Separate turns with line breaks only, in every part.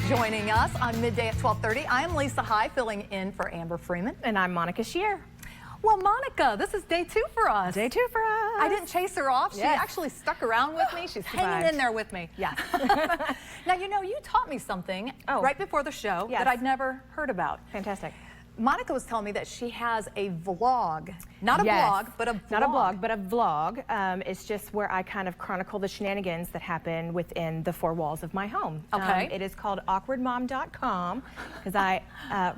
joining us on Midday at 12:30. I am Lisa High, filling in for Amber Freeman.
And I'm Monica Shearer.
Well, Monica, this is day 2 for us.
Day 2 for us.
I didn't chase her off. She actually stuck around with me. She's hanging in there with me.
Yeah.
Now, you know, you taught me something right before the show that I'd never heard about.
Fantastic.
Monica was telling me that she has a vlog. Not a blog, but a vlog.
Not a blog, but a vlog. It's just where I kind of chronicle the shenanigans that happen within the 4 walls of my home.
Okay.
It is called awkwardmom.com because I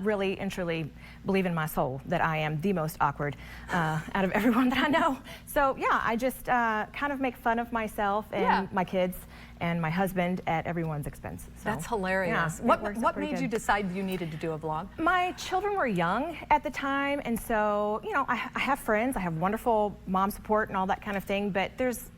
really and truly believe in my soul that I am the most awkward out of everyone that I know. So yeah, I just kind of make fun of myself and my kids and my husband at everyone's expense. So,
that's hilarious.
Yeah,
what made you decide you needed to do a vlog?
My children were young at the time, and so, you know, I have friends, I have wonderful mom support and all that kind of thing, but there's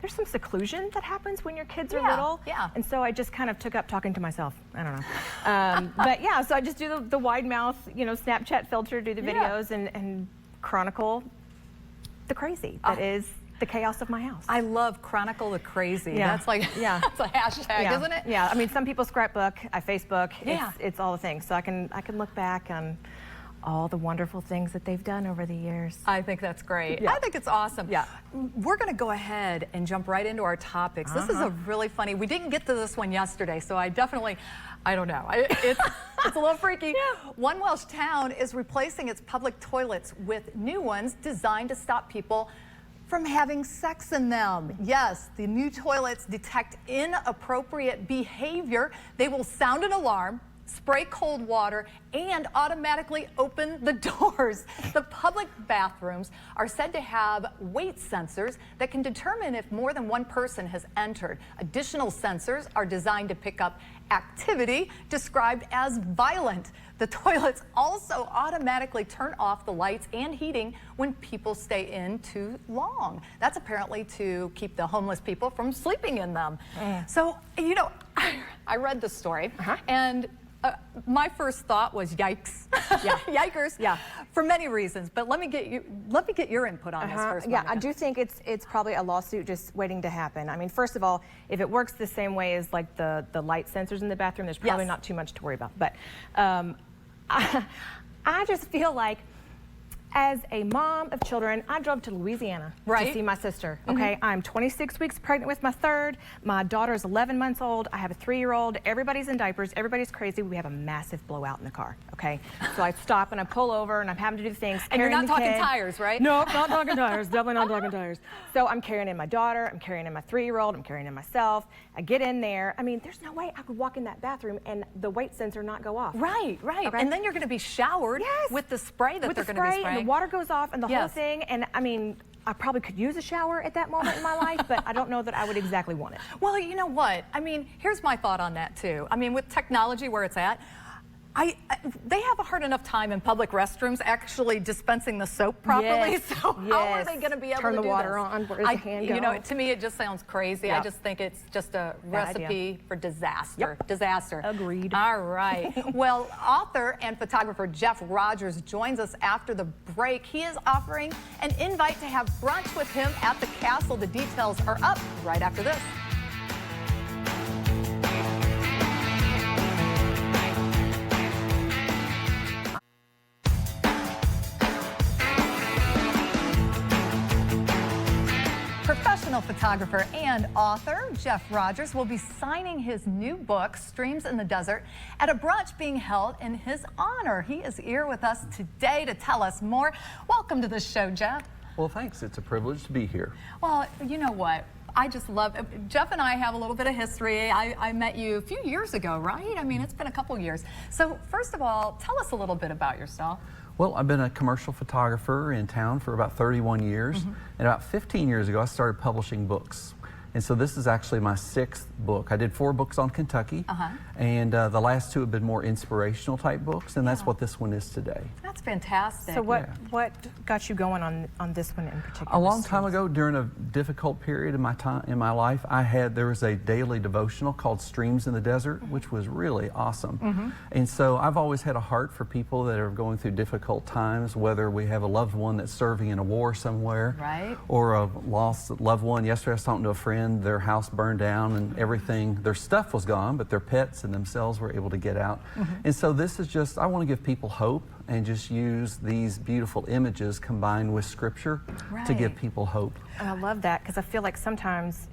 some seclusion that happens when your kids are little. Yeah. And so I just kind of took up talking to myself. I don't know. But yeah, so I just do the wide mouth, you know, Snapchat filter, do the videos and chronicle the crazy that is the chaos of my house.
I love Chronicle the Crazy. That's like, that's a hashtag, isn't it?
Yeah, I mean, some people scrapbook, I Facebook, it's all the things. So I can look back on all the wonderful things that they've done over the years.
I think that's great. I think it's awesome. Yeah. We're going to go ahead and jump right into our topics. This is a really funny, we didn't get to this one yesterday, so I don't know. It's a little freaky. One Welsh town is replacing its public toilets with new ones designed to stop people from having sex in them. Yes, the new toilets detect inappropriate behavior. They will sound an alarm, spray cold water, and automatically open the doors. The public bathrooms are said to have weight sensors that can determine if more than one person has entered. Additional sensors are designed to pick up activity described as violent. The toilets also automatically turn off the lights and heating when people stay in too long. That's apparently to keep the homeless people from sleeping in them. So, you know, I read the story and my first thought was yikes. Yikers. For many reasons, but let me get your input on this first.
I do think it's probably a lawsuit just waiting to happen. I mean, first of all, if it works the same way as like the light sensors in the bathroom, there's probably not too much to worry about. But I just feel like, as a mom of children, I drove to Louisiana to see my sister, okay? I'm 26 weeks pregnant with my 3rd. My daughter is 11 months old. I have a 3-year-old. Everybody's in diapers. Everybody's crazy. We have a massive blowout in the car, okay? So I stop and I pull over and I'm having to do things.
And you're not talking tires, right?
No, not talking tires. Definitely not talking tires. So I'm carrying in my daughter. I'm carrying in my 3-year-old. I'm carrying in myself. I get in there. I mean, there's no way I could walk in that bathroom and the weight sensor not go off.
Right. Okay? And then you're going to be showered with the spray that they're going to be spraying.
And the water goes off and the whole thing, and I mean, I probably could use a shower at that moment in my life, but I don't know that I would exactly want it.
Well, you know what? I mean, here's my thought on that too. I mean, with technology where it's at, they have a hard enough time in public restrooms actually dispensing the soap properly. So how are they going to be able to
turn the
do
water
this?
on? Where does the hand go?
You know, to me, it just sounds crazy. I just think it's just a recipe for disaster. Disaster.
Agreed.
All right. Well, author and photographer Jeff Rogers joins us after the break. He is offering an invite to have brunch with him at the castle. The details are up right after this. Professional photographer and author Jeff Rogers will be signing his new book, Streams in the Desert, at a brunch being held in his honor. He is here with us today to tell us more. Welcome to the show, Jeff.
Well, thanks. It's a privilege to be here.
Well, you know what? I just love it. Jeff and I have a little bit of history. I met you a few years ago, right? I mean, it's been a couple years. So first of all, tell us a little bit about yourself.
Well, I've been a commercial photographer in town for about 31 years. And about 15 years ago, I started publishing books. And so this is actually my 6th book. I did 4 books on Kentucky, and the last 2 have been more inspirational type books, and that's what this one is today.
That's fantastic.
So what got you going on this one in particular?
A long time ago, during a difficult period in my life, there was a daily devotional called Streams in the Desert, which was really awesome. And so I've always had a heart for people that are going through difficult times, whether we have a loved one that's serving in a war somewhere, or a lost loved one. Yesterday I was talking to a friend friend, their house burned down and everything, their stuff was gone, but their pets and themselves were able to get out. And so this is just, I want to give people hope and just use these beautiful images combined with scripture to give people hope.
And I love that, because I feel like sometimes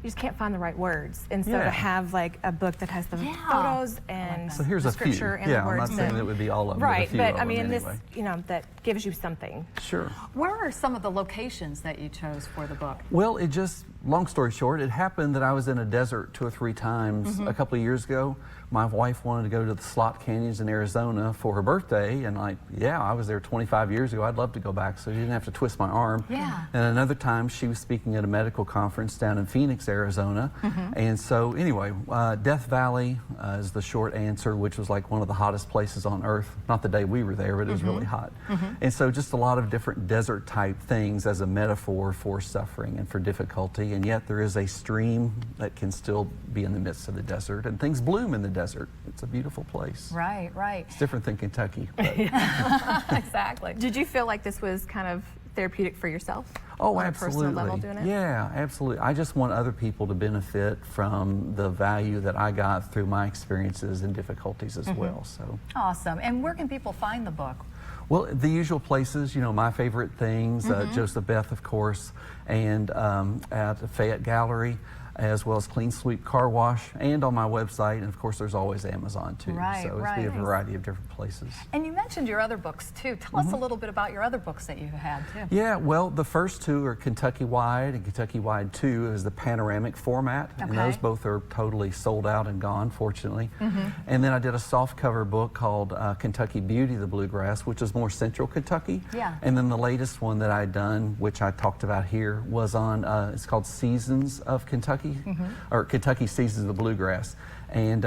you just can't find the right words. And so to have like a book that has the photos and
so here's
the
a few.
scripture and the words.
I'm not saying that it would be all of them.
Right, but I
mean,
mean, this, you know, that gives you something.
Sure.
Where are some of the locations that you chose for the book?
Well, it just, long story short, it happened that I was in a desert 2 or 3 times a couple of years ago. My wife wanted to go to the Slot Canyons in Arizona for her birthday, and like, yeah, I was there 25 years ago. I'd love to go back, so she didn't have to twist my arm.
Yeah.
And another time, she was speaking at a medical conference down in Phoenix, Arizona. And so anyway, Death Valley is the short answer, which was like one of the hottest places on earth. Not the day we were there, but it was really hot. And so just a lot of different desert type things as a metaphor for suffering and for difficulty. And yet there is a stream that can still be in the midst of the desert, and things bloom in the desert. It's a beautiful place.
Right, right.
It's different than Kentucky. But.
Exactly.
Did you feel like this was kind of therapeutic for yourself?
Oh,
on
absolutely.
A personal level doing it?
Yeah, absolutely. I just want other people to benefit from the value that I got through my experiences and difficulties as well. So
awesome. And where can people find the book?
Well, the usual places, you know, My Favorite Things, Joseph Beth, of course, and at the Fayette Gallery, as well as Clean Sweep Car Wash, and on my website, and of course there's always Amazon too.
Right,
so it's a variety of different places.
And you mentioned your other books too. Tell us a little bit about your other books that you had too.
Yeah, well, the first 2 are Kentucky Wide, and Kentucky Wide 2 is the panoramic format, and those both are totally sold out and gone, fortunately. And then I did a soft cover book called Kentucky Beauty, the Bluegrass, which is more central Kentucky.
Yeah.
And then the latest one that I'd done, which I talked about here, was on, it's called Seasons of Kentucky, or Kentucky Seasons of the Bluegrass. And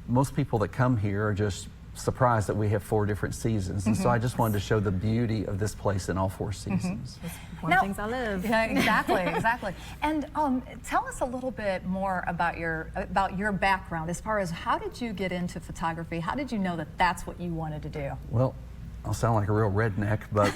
most people that come here are just surprised that we have 4 different seasons. And so I just wanted to show the beauty of this place in all 4 seasons.
One of the things I live.
Yeah, exactly, exactly. And tell us a little bit more about your background as far as how did you get into photography? How did you know that that's what you wanted to do?
Well, I'll sound like a real redneck, but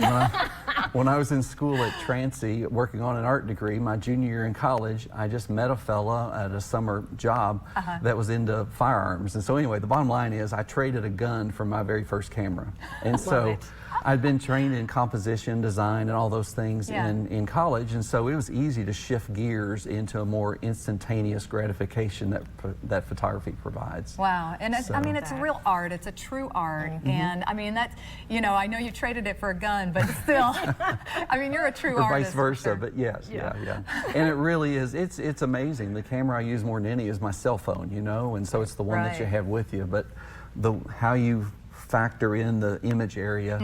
when I was in school at Trancey working on an art degree, my junior year in college, I just met a fella at a summer job that was into firearms. And so anyway, the bottom line is I traded a gun for my very first camera. And so I'd been trained in composition, design, and all those things in college, and so it was easy to shift gears into a more instantaneous gratification that photography provides.
Wow, and I mean, it's a real art. It's a true art, and I mean, that's, you know, I know you traded it for a gun, but still, I mean, you're a true artist.
Or vice versa,
sure.
but yes, yeah. And it really is, it's amazing. The camera I use more than any is my cell phone, you know, and so it's the one that you have with you, but how you factor in the image area,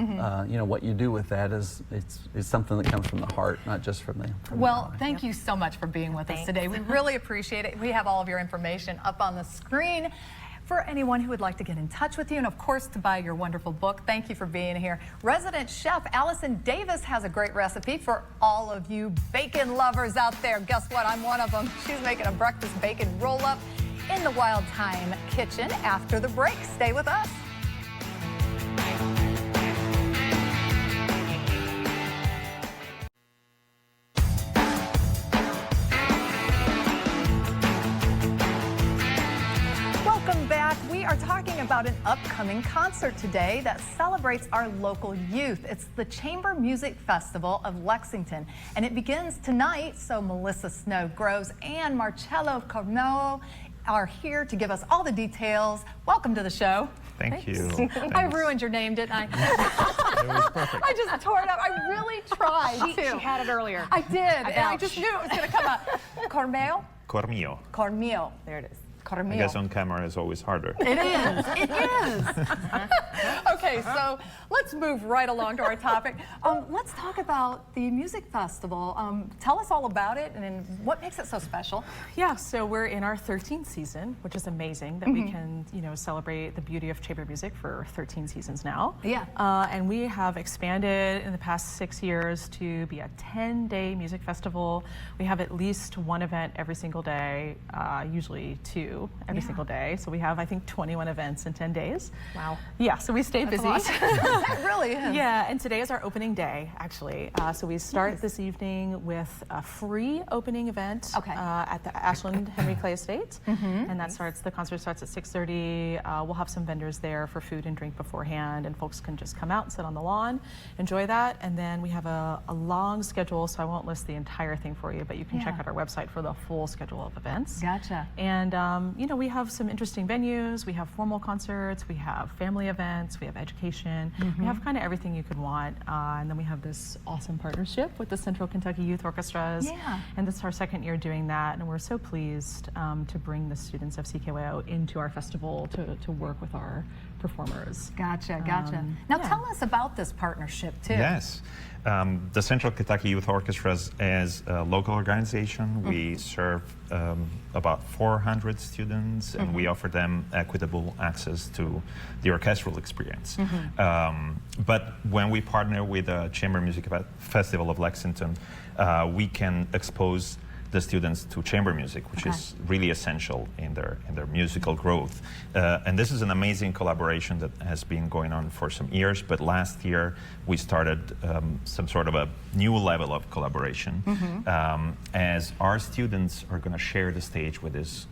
you know, what you do with that is it's something that comes from the heart, not just from the
Well, thank you so much for being with us today. We really appreciate it. We have all of your information up on the screen for anyone who would like to get in touch with you, and of course to buy your wonderful book. Thank you for being here. Resident chef Allison Davis has a great recipe for all of you bacon lovers out there. Guess what? I'm one of them. She's making a breakfast bacon roll-up in the Wild Thyme kitchen after the break. Stay with us. Welcome back. We are talking about an upcoming concert today that celebrates our local youth. It's the Chamber Music Festival of Lexington, and it begins tonight. So Melissa Snowgroves and Marcello Cornello are here to give us all the details. Welcome to the show.
Thank you.
I ruined your name, didn't I?
It was perfect.
I just tore it up. I really tried to.
She had it earlier.
I did, and I just knew it was going to come out. Cormeo?
Cormio.
Cormio.
There it is.
Cormio.
I guess on camera is always harder.
It is. It is. Okay, so let's move right along to our topic. Let's talk about the music festival. Tell us all about it and what makes it so special.
Yeah, so we're in our 13th season, which is amazing that we can, you know, celebrate the beauty of chamber music for 13 seasons now.
Yeah.
And we have expanded in the past 6 years to be a 10-day music festival. We have at least one event every single day, usually 2. do every single day. So we have, I think, 21 events in 10 days.
Wow.
Yeah, so we stay busy.
That really is.
Yeah, and today is our opening day, actually. So we start this evening with a free opening event at the Ashland Henry Clay Estate. And that starts, the concert starts at 6:30. We'll have some vendors there for food and drink beforehand, and folks can just come out and sit on the lawn, enjoy that. And then we have a long schedule, so I won't list the entire thing for you, but you can check out our website for the full schedule of events.
Gotcha.
And you know, we have some interesting venues. We have formal concerts. We have family events. We have education. We have kind of everything you could want. And then we have this awesome partnership with the Central Kentucky Youth Orchestras.
Yeah.
And this is our second year doing that. And we're so pleased to bring the students of CKYO into our festival to work with our performers.
Gotcha, gotcha. Now tell us about this partnership too.
Yes. The Central Kentucky Youth Orchestras is a local organization. We serve about 400 students, and we offer them equitable access to the orchestral experience. But when we partner with the Chamber Music Festival of Lexington, we can expose the students to chamber music, which is really essential in their musical growth. And this is an amazing collaboration that has been going on for some years, but last year we started some sort of a new level of collaboration as our students are going to share the stage with these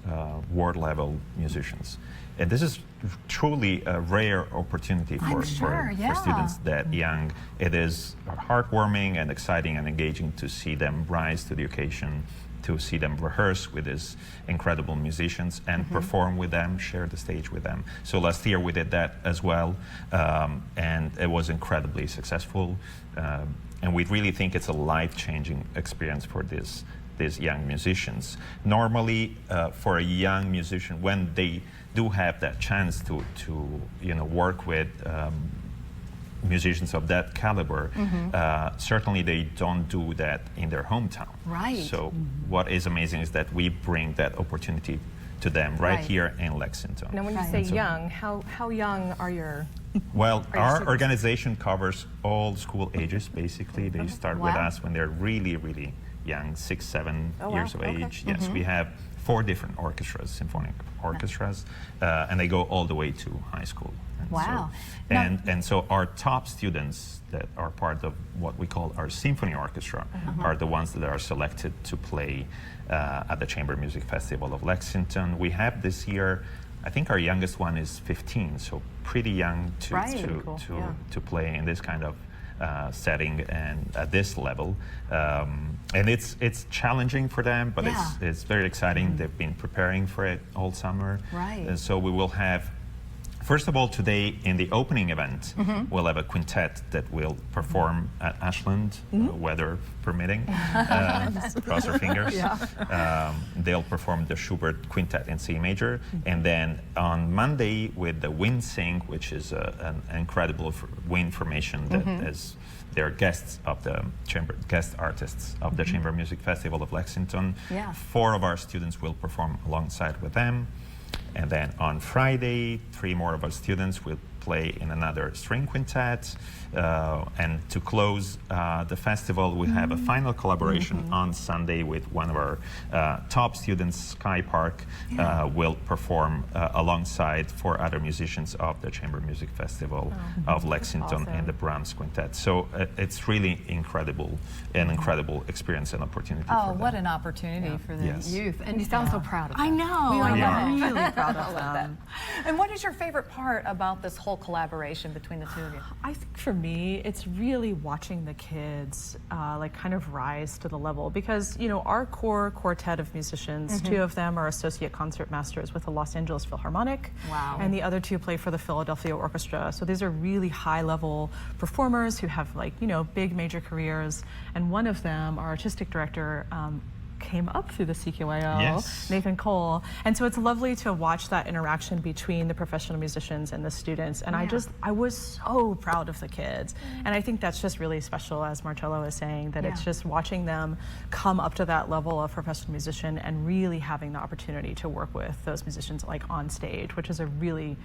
world-level musicians. And this is truly a rare opportunity for students that young. It is heartwarming and exciting and engaging to see them rise to the occasion, to see them rehearse with these incredible musicians and perform with them, share the stage with them. So last year we did that as well, and it was incredibly successful. And we really think it's a life-changing experience for these young musicians. Normally, for a young musician, when they do have that chance to work with musicians of that caliber, certainly they don't do that in their hometown.
Right.
So what is amazing is that we bring that opportunity to them right here in Lexington.
Now when you say young, how young are your
Well, our organization covers all school ages, basically. They start with us when they're really, really young, 6, 7 years of age. Yes, we have 4 different orchestras, symphonic orchestras, and they go all the way to high school. And and so our top students that are part of what we call our symphony orchestra are the ones that are selected to play at the Chamber Music Festival of Lexington. We have this year, I think our youngest one is 15, so pretty young to play in this kind of setting and at this level. And it's challenging for them, but it's very exciting. They've been preparing for it all summer. And so we will have, first of all, today in the opening event, we'll have a quintet that will perform at Ashland, weather permitting. Cross our fingers. They'll perform the Schubert Quintet in C major. And then on Monday with the Wind Sing, which is an incredible wind formation that is, they're guests of the chamber, guest artists of the Chamber Music Festival of Lexington. 4 of our students will perform alongside with them. And then on Friday, 3 more of our students will play in another string quintet. And to close the festival, we have a final collaboration on Sunday with one of our top students, Sky Park, will perform alongside 4 other musicians of the Chamber Music Festival of Lexington in the Brahms Quintet. So it's really incredible, an incredible experience and opportunity for them.
What an opportunity for the youth. And
you sound so proud of them.
I know.
I'm really proud of them.
And what is your favorite part about this whole collaboration between the 2 of you?
I think for me, it's really watching the kids like kind of rise to the level, because our core quartet of musicians, 2 of them are associate concertmasters with the Los Angeles Philharmonic, and the other 2 play for the Philadelphia Orchestra. So these are really high-level performers who have big major careers, and one of them, our artistic director, came up through the CKYO, Nathan Cole. And so it's lovely to watch that interaction between the professional musicians and the students. And I was so proud of the kids. And I think that's just really special, as Marcello is saying, that it's just watching them come up to that level of professional musician and really having the opportunity to work with those musicians on stage, which is a really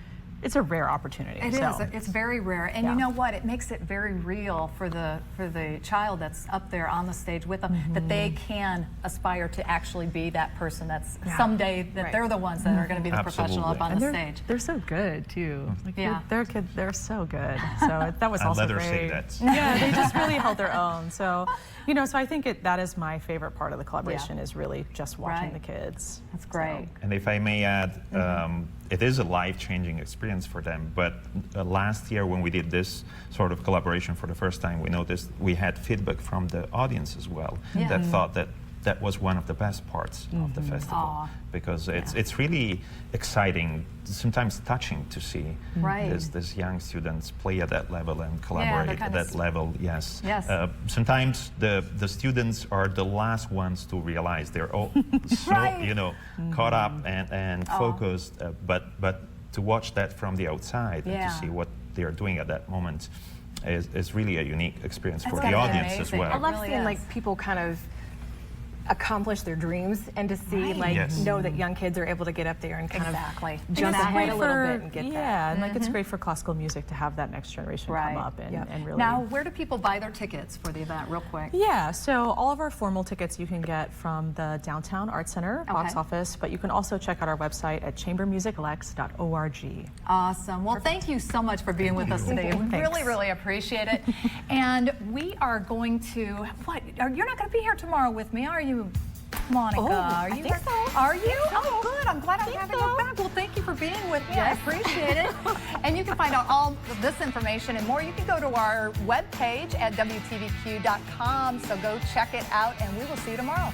it's a rare opportunity.
It is. It's very rare, and you know what? It makes it very real for the child that's up there on the stage with them, that they can aspire to actually be that person that's someday that they're the ones that are going to be the professional up on the stage.
They're so good too. Like they're so good. So that was
I'd
also
let her
great.
say that.
Yeah, they just really held their own. So, you know, so I think that is my favorite part of the collaboration is really just watching the kids.
That's great.
And if I may add, it is a life-changing experience for them. But last year when we did this sort of collaboration for the first time, we noticed we had feedback from the audience as well that thought that that was one of the best parts of the festival, because it's really exciting, sometimes touching to see these young students play at that level and collaborate at that level. Yes. Sometimes the students are the last ones to realize they're all so you know caught up and focused, but to watch that from the outside and to see what they are doing at that moment is really a unique experience for the audience as well.
I love seeing like people kind of accomplish their dreams and to see know that young kids are able to get up there and kind of jump ahead a little bit and get that.
And like it's great for classical music to have that next generation come up and really.
Now, where do people buy their tickets for the event, real quick?
Yeah, so all of our formal tickets you can get from the Downtown Arts Center box office, but you can also check out our website at chambermusiclex.org.
Awesome. Well, thank you so much for being with us today. We really, really appreciate it. And we are going to, you're not going to be here tomorrow with me, are you? Monica, are you?
I think so.
Are you? Oh, good. I'm glad I'm having you back. Well, thank you for being with me. I appreciate it. And you can find out all of this information and more. You can go to our webpage at WTVQ.com. So go check it out, and we will see you tomorrow.